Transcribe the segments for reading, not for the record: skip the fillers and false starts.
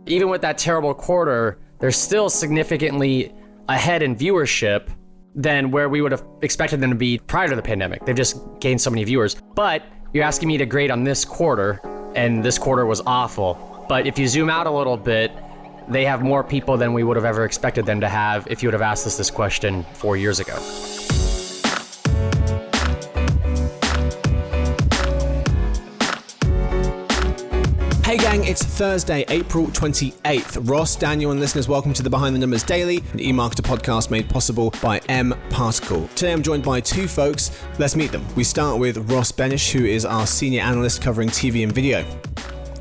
even with that terrible quarter, they're still significantly ahead in viewership than where we would have expected them to be prior to the pandemic. They've just gained so many viewers. But you're asking me to grade on this quarter, and this quarter was awful. But if you zoom out a little bit, they have more people than we would have ever expected them to have if you would have asked us this question 4 years ago. Hey gang, it's Thursday, April 28th. Ross, Daniel, and listeners, welcome to the Behind the Numbers Daily, an eMarketer podcast made possible by M-Particle. Today I'm joined by two folks. Let's meet them. We start with Ross Benish, who is our senior analyst covering TV and video.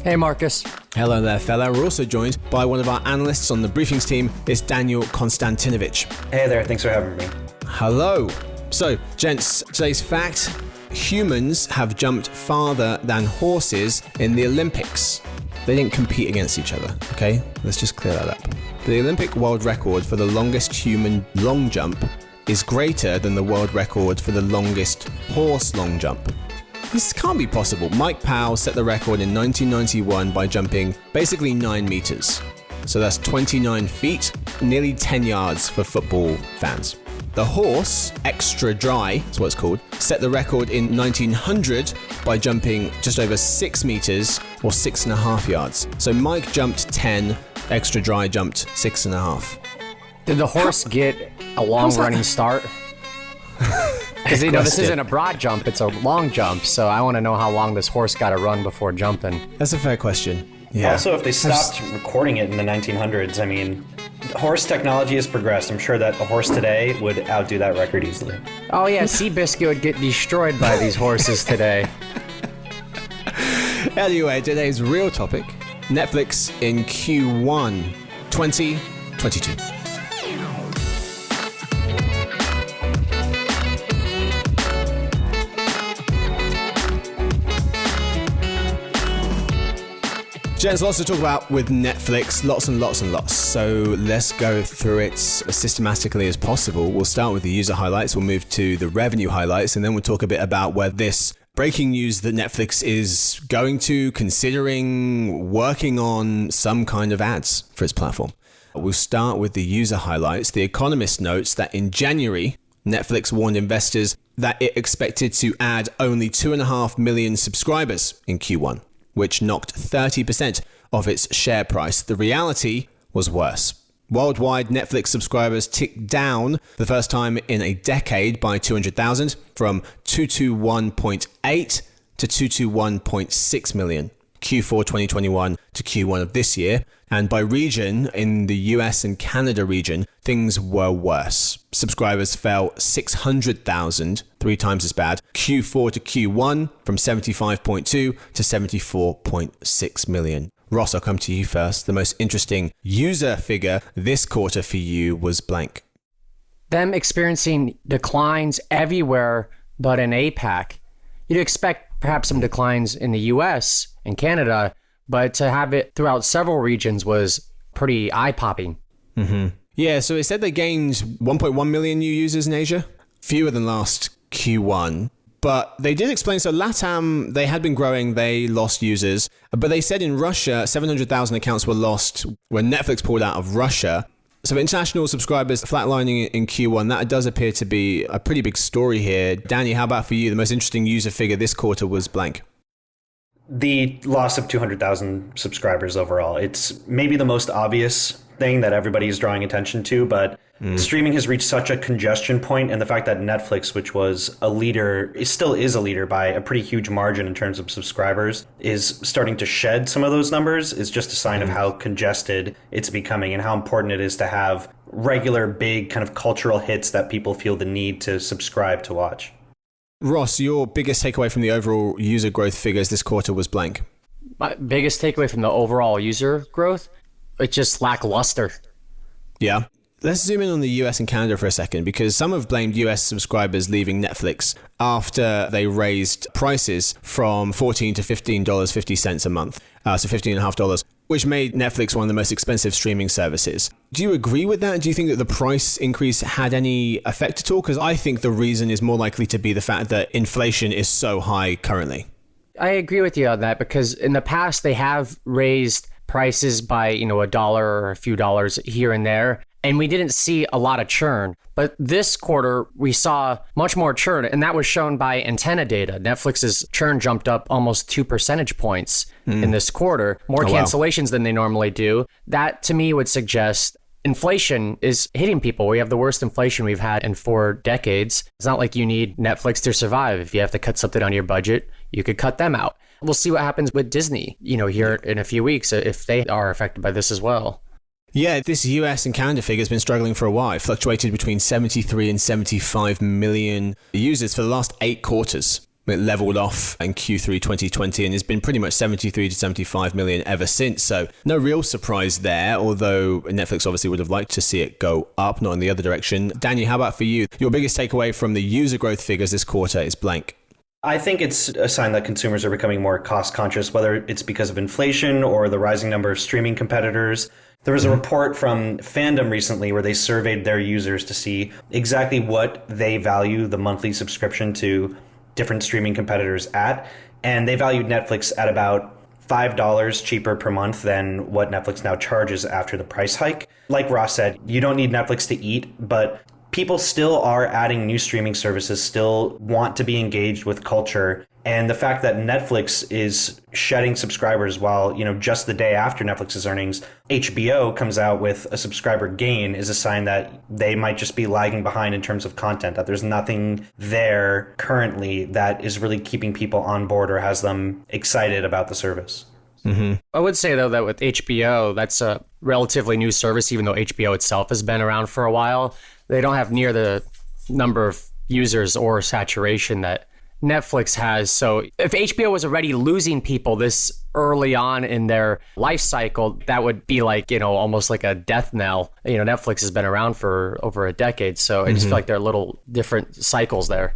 Hey, Marcus. Hello there, fella. We're also joined by one of our analysts on the briefings team. It's Daniel Konstantinovic. Hey there, thanks for having me. Hello. So, gents, today's fact: humans have jumped farther than horses in the Olympics. They didn't compete against each other, okay? Let's just clear that up. The Olympic world record for the longest human long jump is greater than the world record for the longest horse long jump. This can't be possible. Mike Powell set the record in 1991 by jumping basically 9 meters. So that's 29 feet, nearly 10 yards for football fans. The horse, extra dry, that's what it's called, set the record in 1900 by jumping just over 6 meters or 6.5 yards. So Mike jumped 10, extra dry jumped 6.5. Did the horse get a long running start? Because this isn't a broad jump, it's a long jump. So I want to know how long this horse got to run before jumping. That's a fair question. Yeah. Also, if they stopped recording it in the 1900s, I mean, horse technology has progressed. I'm sure that a horse today would outdo that record easily. Oh yeah, Seabiscuit would get destroyed by these horses today. Anyway, today's real topic: Netflix in Q1 2022. Gents, lots to talk about with Netflix, lots and lots and lots. So let's go through it as systematically as possible. We'll start with the user highlights, we'll move to the revenue highlights, and then we'll talk a bit about where this breaking news that Netflix is considering working on some kind of ads for its platform. We'll start with the user highlights. The Economist notes that in January, Netflix warned investors that it expected to add only 2.5 million subscribers in Q1. Which knocked 30% of its share price. The reality was worse. Worldwide, Netflix subscribers ticked down the first time in a decade by 200,000 from 221.8 to 221.6 million. Q4 2021 to Q1 of this year. And by region, in the US and Canada region, things were worse. Subscribers fell 600,000, 3 times as bad. Q4 to Q1 from 75.2 to 74.6 million. Ross, I'll come to you first. The most interesting user figure this quarter for you was blank. Them experiencing declines everywhere but in APAC. You'd expect perhaps some declines in the US and Canada, but to have it throughout several regions was pretty eye-popping. Mm-hmm. Yeah, so it said they gained 1.1 million new users in Asia, fewer than last Q1. But they did explain, so LATAM, they had been growing, they lost users. But they said in Russia, 700,000 accounts were lost when Netflix pulled out of Russia. So international subscribers flatlining in Q1, that does appear to be a pretty big story here. Danny, how about for you? The most interesting user figure this quarter was blank. The loss of 200,000 subscribers overall. It's maybe the most obvious thing that everybody is drawing attention to, but streaming has reached such a congestion point, and the fact that Netflix, which was a leader, still is a leader by a pretty huge margin in terms of subscribers, is starting to shed some of those numbers is just a sign of how congested it's becoming and how important it is to have regular, big kind of cultural hits that people feel the need to subscribe to watch. Ross, your biggest takeaway from the overall user growth figures this quarter was blank. My biggest takeaway from the overall user growth, it's just lackluster. Yeah. Let's zoom in on the US and Canada for a second, because some have blamed US subscribers leaving Netflix after they raised prices from $14 to $15.50 a month, so $15.50, which made Netflix one of the most expensive streaming services. Do you agree with that? Do you think that the price increase had any effect at all? Because I think the reason is more likely to be the fact that inflation is so high currently. I agree with you on that, because in the past they have raised prices by, a dollar or a few dollars here and there. And we didn't see a lot of churn. But this quarter, we saw much more churn. And that was shown by antenna data. Netflix's churn jumped up almost 2 percentage points in this quarter. More cancellations than they normally do. That, to me, would suggest inflation is hitting people. We have the worst inflation we've had in 4 decades. It's not like you need Netflix to survive. If you have to cut something on your budget, you could cut them out. We'll see what happens with Disney, here in a few weeks, if they are affected by this as well. Yeah, this US and Canada figure has been struggling for a while. It fluctuated between 73 and 75 million users for the last 8 quarters. It leveled off in Q3 2020 and has been pretty much 73 to 75 million ever since. So no real surprise there, although Netflix obviously would have liked to see it go up, not in the other direction. Daniel, how about for you? Your biggest takeaway from the user growth figures this quarter is blank. I think it's a sign that consumers are becoming more cost conscious, whether it's because of inflation or the rising number of streaming competitors. There was a report from Fandom recently where they surveyed their users to see exactly what they value the monthly subscription to different streaming competitors at. And they valued Netflix at about $5 cheaper per month than what Netflix now charges after the price hike. Like Ross said, you don't need Netflix to eat, but people still are adding new streaming services, still want to be engaged with culture. And the fact that Netflix is shedding subscribers while, just the day after Netflix's earnings, HBO comes out with a subscriber gain is a sign that they might just be lagging behind in terms of content, that there's nothing there currently that is really keeping people on board or has them excited about the service. Mm-hmm. I would say, though, that with HBO, that's a relatively new service, even though HBO itself has been around for a while. They don't have near the number of users or saturation that Netflix has. So if HBO was already losing people this early on in their life cycle, that would be like, almost like a death knell. Netflix has been around for over a decade. So I just feel like there are little different cycles there.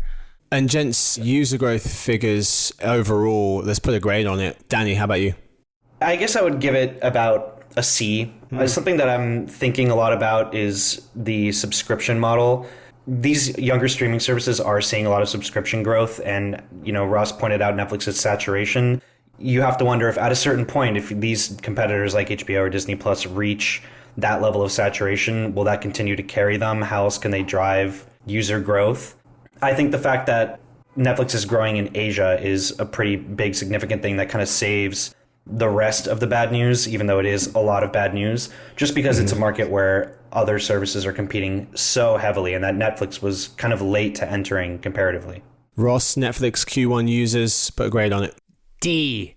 And gents, user growth figures overall, let's put a grade on it. Danny, how about you? I guess I would give it about a C. Something that I'm thinking a lot about is the subscription model. These younger streaming services are seeing a lot of subscription growth. And, Ross pointed out Netflix's saturation. You have to wonder if at a certain point, if these competitors like HBO or Disney Plus reach that level of saturation, will that continue to carry them? How else can they drive user growth? I think the fact that Netflix is growing in Asia is a pretty big, significant thing that kind of saves the rest of the bad news, even though it is a lot of bad news, just because it's a market where other services are competing so heavily and that Netflix was kind of late to entering comparatively. Ross, Netflix Q1 users, put a grade on it. D.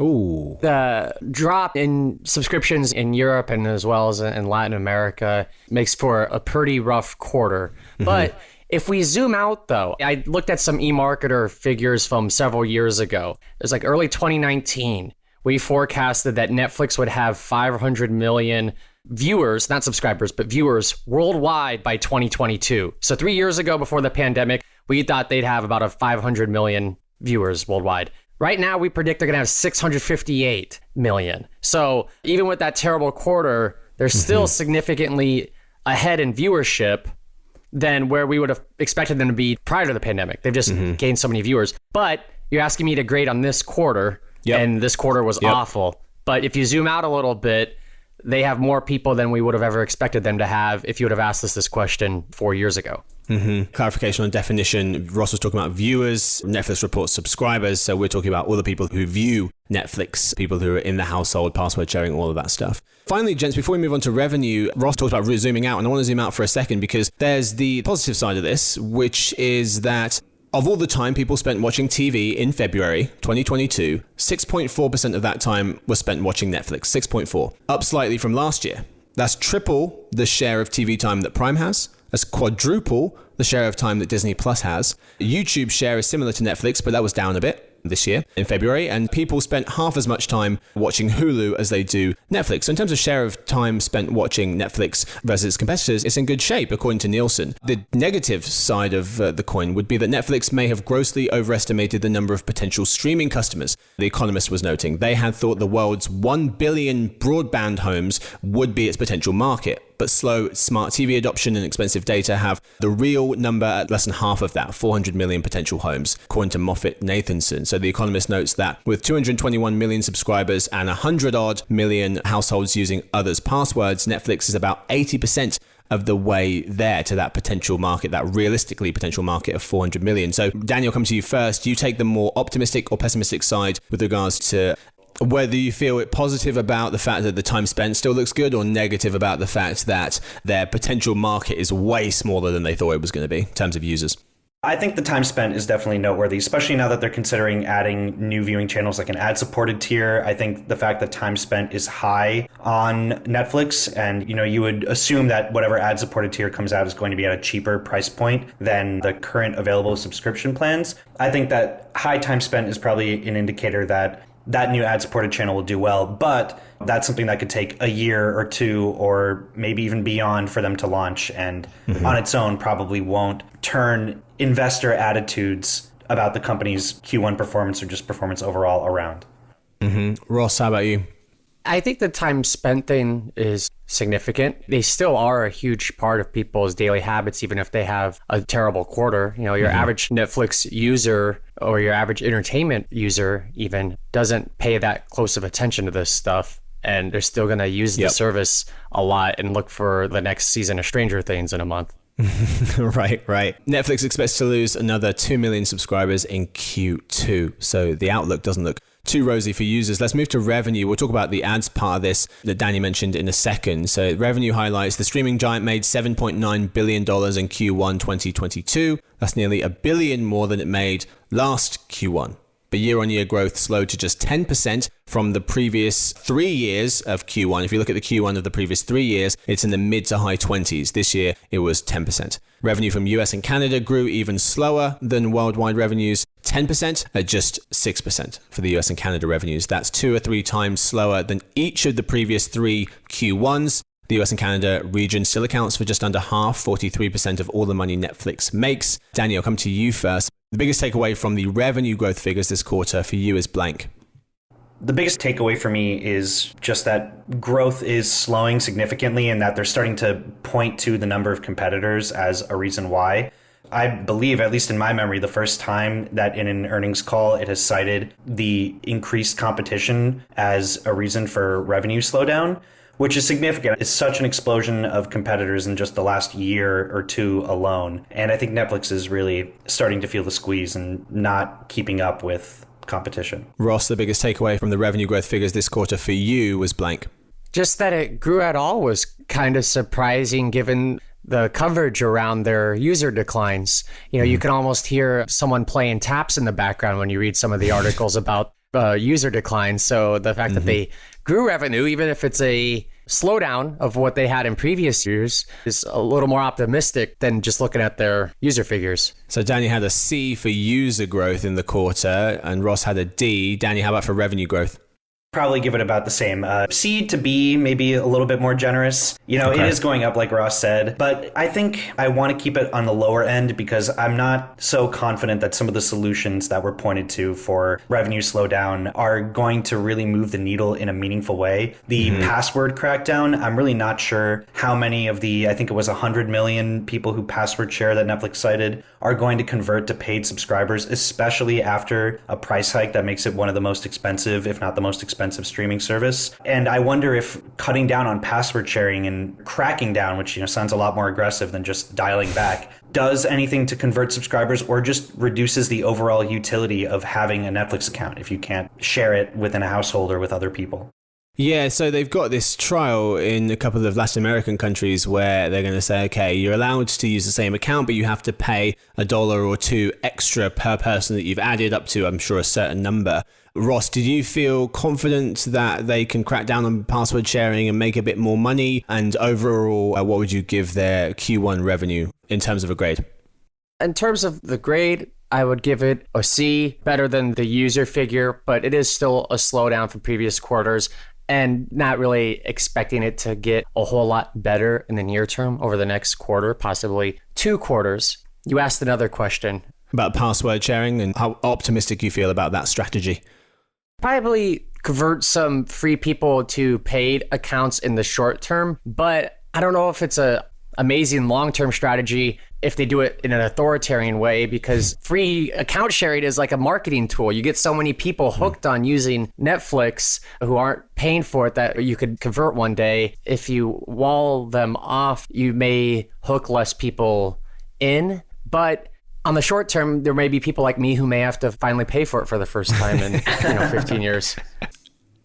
Ooh. The drop in subscriptions in Europe and as well as in Latin America makes for a pretty rough quarter. But if we zoom out, though, I looked at some eMarketer figures from several years ago. It was like early 2019. We forecasted that Netflix would have 500 million viewers, not subscribers, but viewers worldwide by 2022. So 3 years ago, before the pandemic, we thought they'd have about a 500 million viewers worldwide. Right now, we predict they're going to have 658 million. So even with that terrible quarter, they're still significantly ahead in viewership than where we would have expected them to be prior to the pandemic. They've just gained so many viewers. But you're asking me to grade on this quarter, and this quarter was awful. But if you zoom out a little bit, they have more people than we would have ever expected them to have if you would have asked us this question 4 years ago. Clarification on definition. Ross was talking about viewers. Netflix reports subscribers. So we're talking about all the people who view Netflix, people who are in the household, password sharing, all of that stuff. Finally, gents, before we move on to revenue, Ross talked about zooming out, and I want to zoom out for a second because there's the positive side of this, which is that of all the time people spent watching TV in February 2022, 6.4% of that time was spent watching Netflix. 6.4, up slightly from last year. That's triple the share of TV time that Prime has. That's quadruple the share of time that Disney Plus has. YouTube's share is similar to Netflix, but that was down a bit this year in February, and people spent half as much time watching Hulu as they do Netflix. So in terms of share of time spent watching Netflix versus its competitors, it's in good shape according to Nielsen. The negative side of the coin would be that Netflix may have grossly overestimated the number of potential streaming customers. The Economist was noting they had thought the world's 1 billion broadband homes would be its potential market. but slow smart TV adoption and expensive data have the real number at less than half of that, 400 million potential homes, according to Moffett-Nathanson. So The Economist notes that with 221 million subscribers and 100-odd million households using others' passwords, Netflix is about 80% of the way there to that potential market, that realistically potential market of 400 million. So Daniel, come to you first. Do you take the more optimistic or pessimistic side with regards to whether you feel it positive about the fact that the time spent still looks good, or negative about the fact that their potential market is way smaller than they thought it was going to be in terms of users? I think the time spent is definitely noteworthy, especially now that they're considering adding new viewing channels like an ad-supported tier. I think the fact that time spent is high on Netflix, and you would assume that whatever ad-supported tier comes out is going to be at a cheaper price point than the current available subscription plans. I think that high time spent is probably an indicator that new ad-supported channel will do well, but that's something that could take a year or two or maybe even beyond for them to launch, and on its own probably won't turn investor attitudes about the company's Q1 performance or just performance overall around. Ross, how about you? I think the time spent thing is significant. They still are a huge part of people's daily habits, even if they have a terrible quarter. Your average Netflix user or your average entertainment user even doesn't pay that close of attention to this stuff. And they're still going to use the service a lot and look for the next season of Stranger Things in a month. Right. Netflix expects to lose another 2 million subscribers in Q2. So the outlook doesn't look too rosy for users. Let's move to revenue. We'll talk about the ads part of this that Danny mentioned in a second. So revenue highlights: the streaming giant made $7.9 billion in Q1 2022. That's nearly $1 billion more than it made last Q1. But year-on-year growth slowed to just 10% from the previous 3 years of Q1. If you look at the Q1 of the previous 3 years, it's in the mid to high 20s. This year, it was 10%. Revenue from US and Canada grew even slower than worldwide revenues, 10% at just 6% for the US and Canada revenues. That's 2 or 3 times slower than each of the previous 3 Q1s. The US and Canada region still accounts for just under half, 43% of all the money Netflix makes. Danny, I'll come to you first. The biggest takeaway from the revenue growth figures this quarter for you is blank. The biggest takeaway for me is just that growth is slowing significantly, and that they're starting to point to the number of competitors as a reason why. I believe, at least in my memory, the first time that in an earnings call it has cited the increased competition as a reason for revenue slowdown, which is significant. It's such an explosion of competitors in just the last year or two alone. And I think Netflix is really starting to feel the squeeze and not keeping up with competition. Ross, the biggest takeaway from the revenue growth figures this quarter for you was blank. Just that it grew at all was kind of surprising given the coverage around their user declines. You can almost hear someone playing taps in the background when you read some of the articles about user declines. So the fact that they grew revenue, even if it's a slowdown of what they had in previous years, is a little more optimistic than just looking at their user figures. So Danny had a C for user growth in the quarter, and Ross had a D. Danny, how about for revenue growth? Probably give it about the same. C to B, maybe a little bit more generous. It is going up like Ross said, but I think I want to keep it on the lower end because I'm not so confident that some of the solutions that were pointed to for revenue slowdown are going to really move the needle in a meaningful way. The password crackdown, I'm really not sure how many of the, I think it was 100 million people who password share that Netflix cited are going to convert to paid subscribers, especially after a price hike that makes it one of the most expensive, if not the most expensive streaming service. And I wonder if cutting down on password sharing and cracking down, which sounds a lot more aggressive than just dialing back, does anything to convert subscribers or just reduces the overall utility of having a Netflix account if you can't share it within a household or with other people. Yeah, so they've got this trial in a couple of Latin American countries where they're going to say, okay, you're allowed to use the same account, but you have to pay $1 or $2 extra per person that you've added up to, I'm sure, a certain number. Ross, did you feel confident that they can crack down on password sharing and make a bit more money? And overall, what would you give their Q1 revenue in terms of a grade? In terms of the grade, I would give it a C, better than the user figure, but it is still a slowdown from previous quarters and not really expecting it to get a whole lot better in the near term over the next quarter, possibly 2 quarters. You asked another question about password sharing and how optimistic you feel about that strategy. Probably convert some free people to paid accounts in the short term, but I don't know if it's a amazing long-term strategy if they do it in an authoritarian way, because free account sharing is like a marketing tool. You get so many people hooked on using Netflix who aren't paying for it that you could convert one day. If you wall them off, you may hook less people in, but on the short term, there may be people like me who may have to finally pay for it for the first time in 15 years.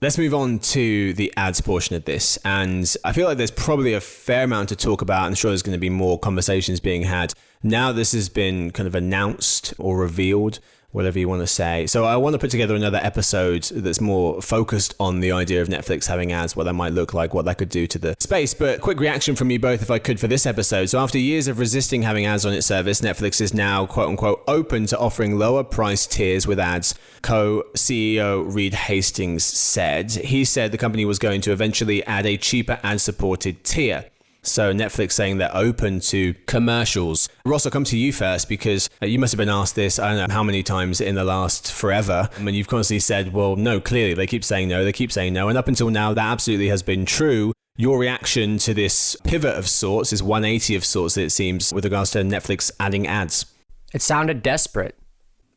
Let's move on to the ads portion of this. And I feel like there's probably a fair amount to talk about. I'm sure there's going to be more conversations being had. Now this has been kind of announced or revealed, whatever you want to say. So I want to put together another episode that's more focused on the idea of Netflix having ads, what that might look like, what that could do to the space. But quick reaction from you both, if I could, for this episode. So after years of resisting having ads on its service, Netflix is now, quote unquote, open to offering lower price tiers with ads. Co-CEO Reed Hastings said. He said the company was going to eventually add a cheaper ad-supported tier. So Netflix saying they're open to commercials. Ross, I'll come to you first because you must have been asked this, I don't know how many times in the last forever. And you've constantly said, well, no, clearly they keep saying no, they keep saying no. And up until now, that absolutely has been true. Your reaction to this pivot of sorts, this 180 of sorts, it seems, with regards to Netflix adding ads? It sounded desperate.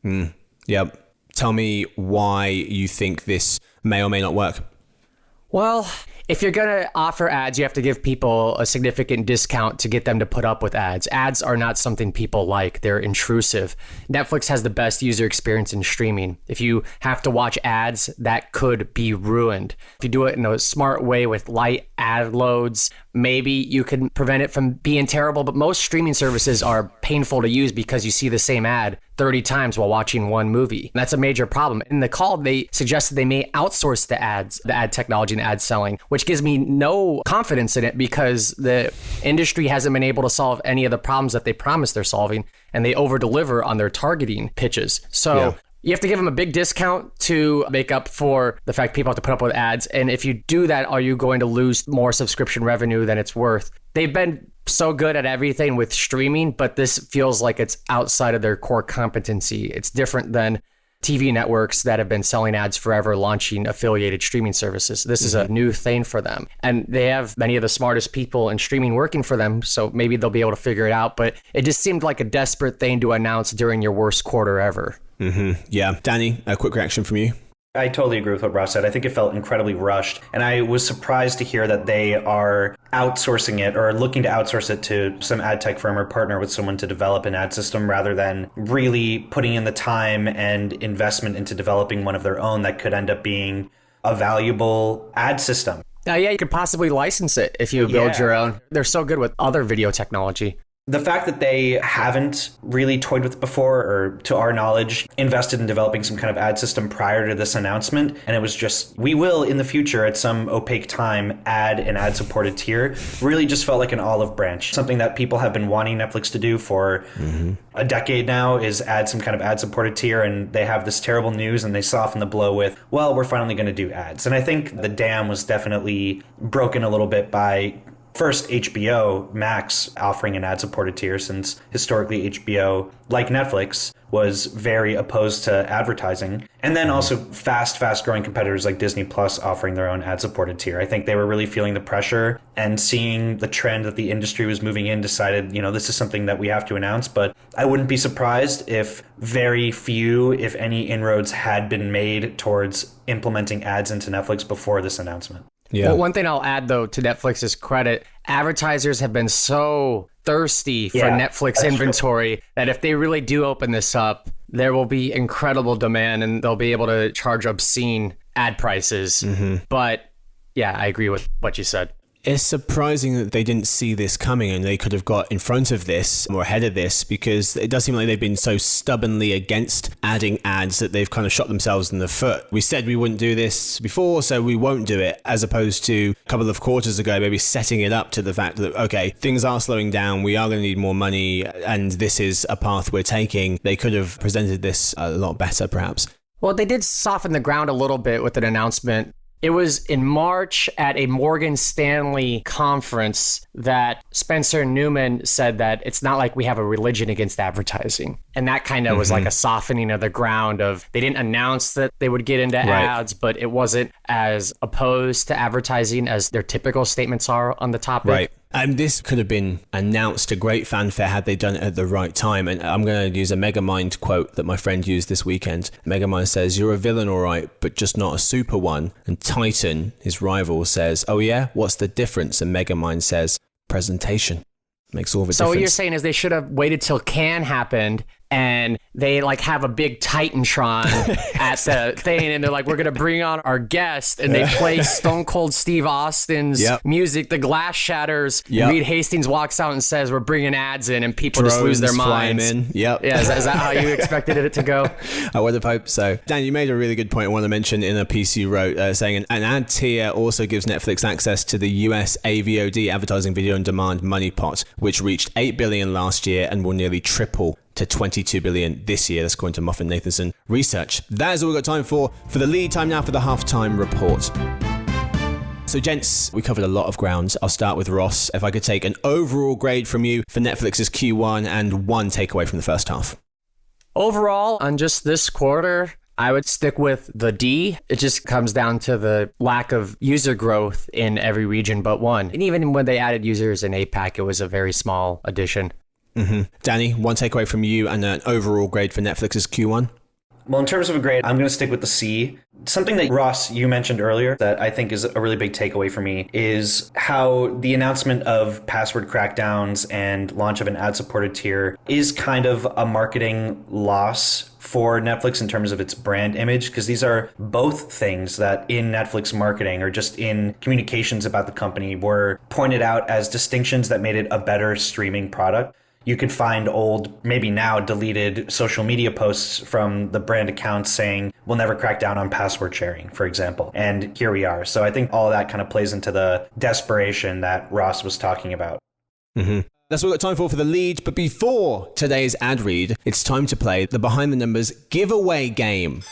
Yep. Tell me why you think this may or may not work. Well, if you're going to offer ads, you have to give people a significant discount to get them to put up with ads. Ads are not something people like. They're intrusive. Netflix has the best user experience in streaming. If you have to watch ads, that could be ruined. If you do it in a smart way with light ad loads, maybe you can prevent it from being terrible. But most streaming services are painful to use because you see the same ad 30 times while watching one movie. That's a major problem. In the call, they suggested they may outsource the ads, the ad technology and ad selling, which gives me no confidence in it because the industry hasn't been able to solve any of the problems that they promised they're solving, and they over-deliver on their targeting pitches. So you have to give them a big discount to make up for the fact people have to put up with ads. And if you do that, are you going to lose more subscription revenue than it's worth? They've been so good at everything with streaming, but this feels like it's outside of their core competency. It's different than TV networks that have been selling ads forever, launching affiliated streaming services. This is a new thing for them. And they have many of the smartest people in streaming working for them, so maybe they'll be able to figure it out. But it just seemed like a desperate thing to announce during your worst quarter ever. Yeah. Danny, a quick reaction from you. I totally agree with what Ross said. I think it felt incredibly rushed. And I was surprised to hear that they are outsourcing it or looking to outsource it to some ad tech firm or partner with someone to develop an ad system rather than really putting in the time and investment into developing one of their own that could end up being a valuable ad system. Yeah, you could possibly license it if you build your own. They're so good with other video technology. The fact that they haven't really toyed with it before, or to our knowledge, invested in developing some kind of ad system prior to this announcement, and it was just, we will in the future at some opaque time add an ad-supported tier, really just felt like an olive branch. Something that people have been wanting Netflix to do for a decade now is add some kind of ad-supported tier, and they have this terrible news and they soften the blow with, well, we're finally going to do ads. And I think the dam was definitely broken a little bit by first, HBO Max offering an ad-supported tier, since historically HBO, like Netflix, was very opposed to advertising. And then also fast-growing competitors like Disney Plus offering their own ad-supported tier. I think they were really feeling the pressure and seeing the trend that the industry was moving in, decided, this is something that we have to announce. But I wouldn't be surprised if very few, if any, inroads had been made towards implementing ads into Netflix before this announcement. Yeah. Well, one thing I'll add, though, to Netflix's credit, advertisers have been so thirsty for Netflix inventory that if they really do open this up, there will be incredible demand and they'll be able to charge obscene ad prices. But yeah, I agree with what you said. It's surprising that they didn't see this coming and they could have got in front of this or ahead of this, because it does seem like they've been so stubbornly against adding ads that they've kind of shot themselves in the foot. We said we wouldn't do this before, so we won't do it, as opposed to a couple of quarters ago, maybe setting it up to the fact that, okay, things are slowing down, we are going to need more money, and this is a path we're taking. They could have presented this a lot better, perhaps. Well, they did soften the ground a little bit with an announcement. It was in March at a Morgan Stanley conference that Spencer Newman said that it's not like we have a religion against advertising. And that kind of was like a softening of the ground of, they didn't announce that they would get into ads, but it wasn't as opposed to advertising as their typical statements are on the topic. And this could have been announced to great fanfare had they done it at the right time. And I'm going to use a Megamind quote that my friend used this weekend. Megamind says, "You're a villain, all right, but just not a super one." And Titan, his rival, says, "Oh yeah, what's the difference?" And Megamind says, "Presentation." Makes all the difference. So what you're saying is they should have waited till Cannes happened and they like have a big Titantron at the thing and they're like, we're going to bring on our guest, and they play Stone Cold Steve Austin's music, the glass shatters, Reed Hastings walks out and says, "We're bringing ads in," and people just lose their minds. Yeah, is that how you expected it to go? I would have hoped so. Dan, you made a really good point I want to mention in a piece you wrote, saying an ad tier also gives Netflix access to the US AVOD, advertising video on demand money pot, which reached $8 billion last year and will nearly triple to $22 billion this year. That's according to Muffin Nathanson research. That is all we've got time for the lead. Time now for the halftime report. So gents, we covered a lot of ground. I'll start with Ross. If I could take an overall grade from you for Netflix's Q1 and one takeaway from the first half. Overall, on just this quarter, I would stick with the D. It just comes down to the lack of user growth in every region but one. And even when they added users in APAC, it was a very small addition. Danny, one takeaway from you and an overall grade for Netflix's Q1. Well, in terms of a grade, I'm going to stick with the C. Something that, Ross, you mentioned earlier that I think is a really big takeaway for me is how the announcement of password crackdowns and launch of an ad-supported tier is kind of a marketing loss for Netflix in terms of its brand image, because these are both things that in Netflix marketing or just in communications about the company were pointed out as distinctions that made it a better streaming product. You could find old, maybe now deleted social media posts from the brand accounts saying, "We'll never crack down on password sharing," for example. And here we are. So I think all that kind of plays into the desperation that Ross was talking about. That's all we've got time for the lead. But before today's ad read, it's time to play the Behind the Numbers giveaway game.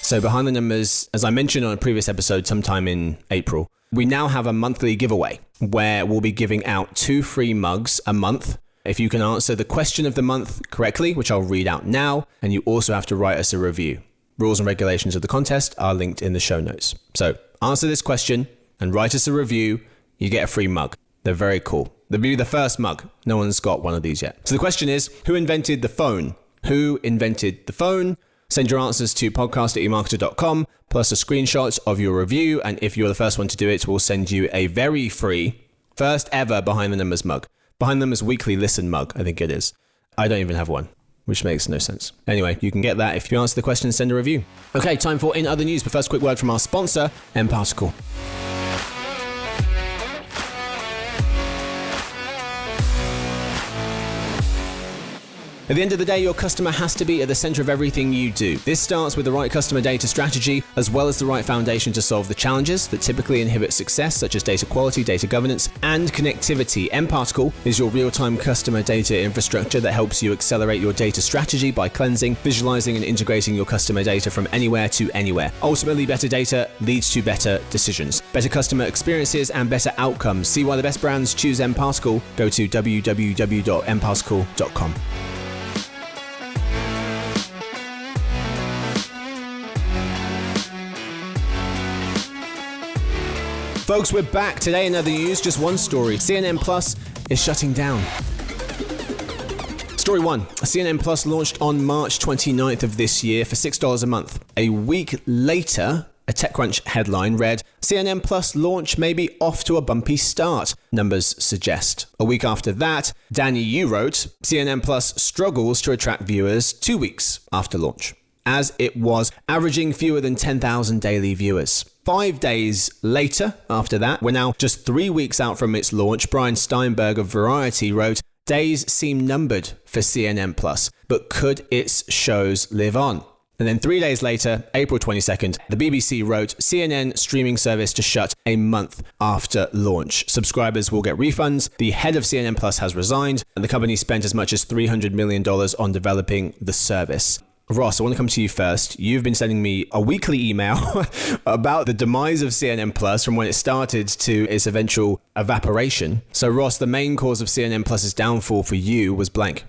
So Behind the Numbers, as I mentioned on a previous episode sometime in April, we now have a monthly giveaway where we'll be giving out 2 free mugs a month if you can answer the question of the month correctly, which I'll read out now, and you also have to write us a review. Rules and regulations of the contest are linked in the show notes. So answer this question and write us a review, you get a free mug. They're very cool. They'll be the first mug. No one's got one of these yet. So the question is, who invented the phone? Who invented the phone? Send your answers to podcast@emarketer.com, plus a screenshot of your review. And if you're the first one to do it, we'll send you a very free, first ever Behind the Numbers mug. Behind the Numbers weekly listen mug, I think it is. I don't even have one, which makes no sense. Anyway, you can get that if you answer the question and send a review. Okay, time for In Other News, but first, quick word from our sponsor, mParticle. At the end of the day, your customer has to be at the center of everything you do. This starts with the right customer data strategy, as well as the right foundation to solve the challenges that typically inhibit success, such as data quality, data governance, and connectivity. mParticle is your real-time customer data infrastructure that helps you accelerate your data strategy by cleansing, visualizing, and integrating your customer data from anywhere to anywhere. Ultimately, better data leads to better decisions, better customer experiences, and better outcomes. See why the best brands choose mParticle. Go to www.mparticle.com. Folks, we're back. Today in other news, just one story. CNN Plus is shutting down. Story 1. CNN Plus launched on March 29th of this year for $6 a month. A week later, a TechCrunch headline read, CNN Plus launch may be off to a bumpy start, numbers suggest. A week after that, Danny, you wrote, CNN Plus struggles to attract viewers 2 weeks after launch, as it was averaging fewer than 10,000 daily viewers. 5 days later, after that, we're now just 3 weeks out from its launch, Brian Steinberg of Variety wrote, days seem numbered for CNN Plus, but could its shows live on? And then 3 days later, April 22nd, the BBC wrote, CNN streaming service to shut a month after launch. Subscribers will get refunds. The head of CNN Plus has resigned, and the company spent as much as $300 million on developing the service. Ross, I want to come to you first. You've been sending me a weekly email about the demise of CNN Plus from when it started to its eventual evaporation. So Ross, the main cause of CNN Plus's downfall for you was blank.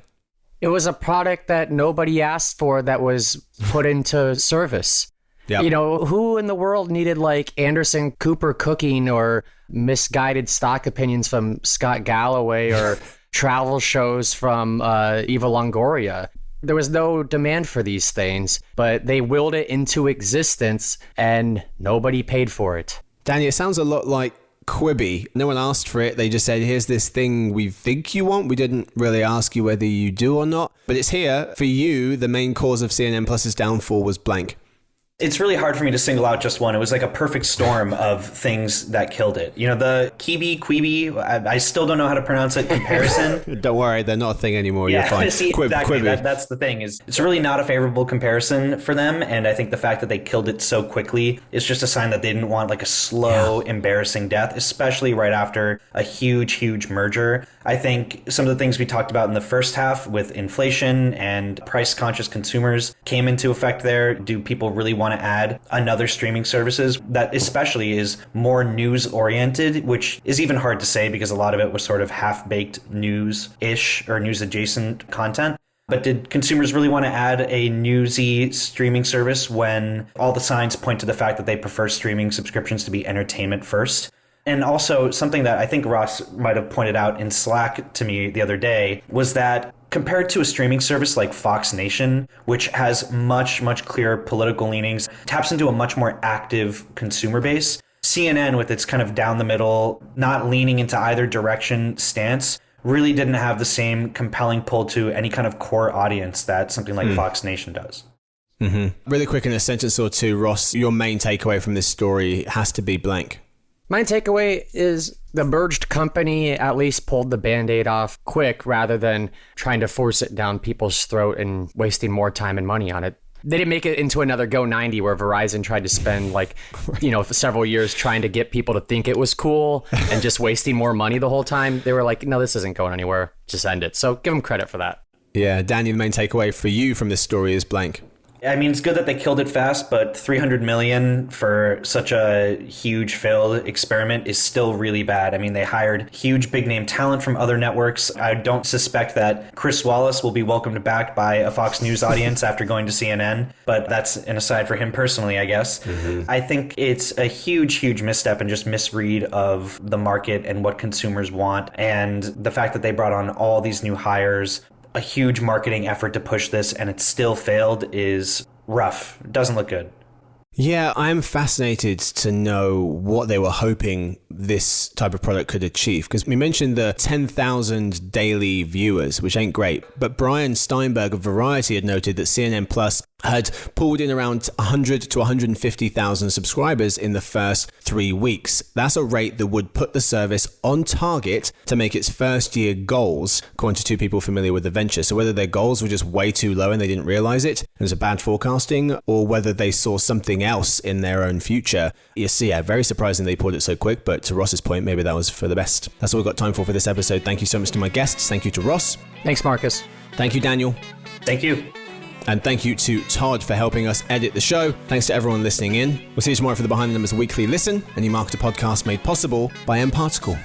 It was a product that nobody asked for that was put into service. Yep. You know, who in the world needed like Anderson Cooper cooking or misguided stock opinions from Scott Galloway or travel shows from Eva Longoria? There was no demand for these things, but they willed it into existence and nobody paid for it. Danny, it sounds a lot like Quibi. No one asked for it. They just said, here's this thing we think you want. We didn't really ask you whether you do or not. But it's here. For you, the main cause of CNN Plus's downfall was blank. It's really hard for me to single out just one. It was like a perfect storm of things that killed it. You know, the Quibi, I still don't know how to pronounce it, comparison. Don't worry, they're not a thing anymore. You're fine. See, exactly. That's the thing. Is it's really not a favorable comparison for them. And I think the fact that they killed it so quickly is just a sign that they didn't want like a slow, embarrassing death, especially right after a huge merger. I think some of the things we talked about in the first half with inflation and price-conscious consumers came into effect there. Do people really want to add another streaming services that especially is more news-oriented, which is even hard to say because a lot of it was sort of half-baked news-ish or news-adjacent content. But did consumers really want to add a newsy streaming service when all the signs point to the fact that they prefer streaming subscriptions to be entertainment first? And also something that I think Ross might have pointed out in Slack to me the other day was that compared to a streaming service like Fox Nation, which has much clearer political leanings, taps into a much more active consumer base, CNN with its kind of down the middle, not leaning into either direction stance, really didn't have the same compelling pull to any kind of core audience that something like Fox Nation does. Mm-hmm. Really quick, in a sentence or two, Ross, your main takeaway from this story has to be blank. My takeaway is the merged company at least pulled the Band-Aid off quick rather than trying to force it down people's throat and wasting more time and money on it. They didn't make it into another Go90 where Verizon tried to spend several years trying to get people to think it was cool and just wasting more money the whole time. They were like, no, this isn't going anywhere. Just end it. So give them credit for that. Yeah, Danny, the main takeaway for you from this story is blank. I mean, it's good that they killed it fast, but $300 million for such a huge failed experiment is still really bad. I mean, they hired huge big name talent from other networks. I don't suspect that Chris Wallace will be welcomed back by a Fox News audience after going to CNN, but that's an aside for him personally, I guess. Mm-hmm. I think it's a huge misstep and just misread of the market and what consumers want. And the fact that they brought on all these new hires, a huge marketing effort to push this, and it still failed is rough. It doesn't look good. Yeah, I'm fascinated to know what they were hoping this type of product could achieve. Because we mentioned the 10,000 daily viewers, which ain't great. But Brian Steinberg of Variety had noted that CNN Plus had pulled in around 100 to 150,000 subscribers in the first 3 weeks. That's a rate that would put the service on target to make its first year goals, according to two people familiar with the venture. So whether their goals were just way too low and they didn't realize it was a bad forecasting, or whether they saw something else in their own future. You see, yeah, very surprising they pulled it so quick, but to Ross's point, maybe that was for the best. That's all we've got time for this episode. Thank you so much to my guests. Thank you to Ross. Thanks, Marcus. Thank you, Daniel. Thank you. And thank you to Todd for helping us edit the show. Thanks to everyone listening in. We'll see you tomorrow for the Behind the Numbers Weekly Listen, a new marketer podcast made possible by M-Particle.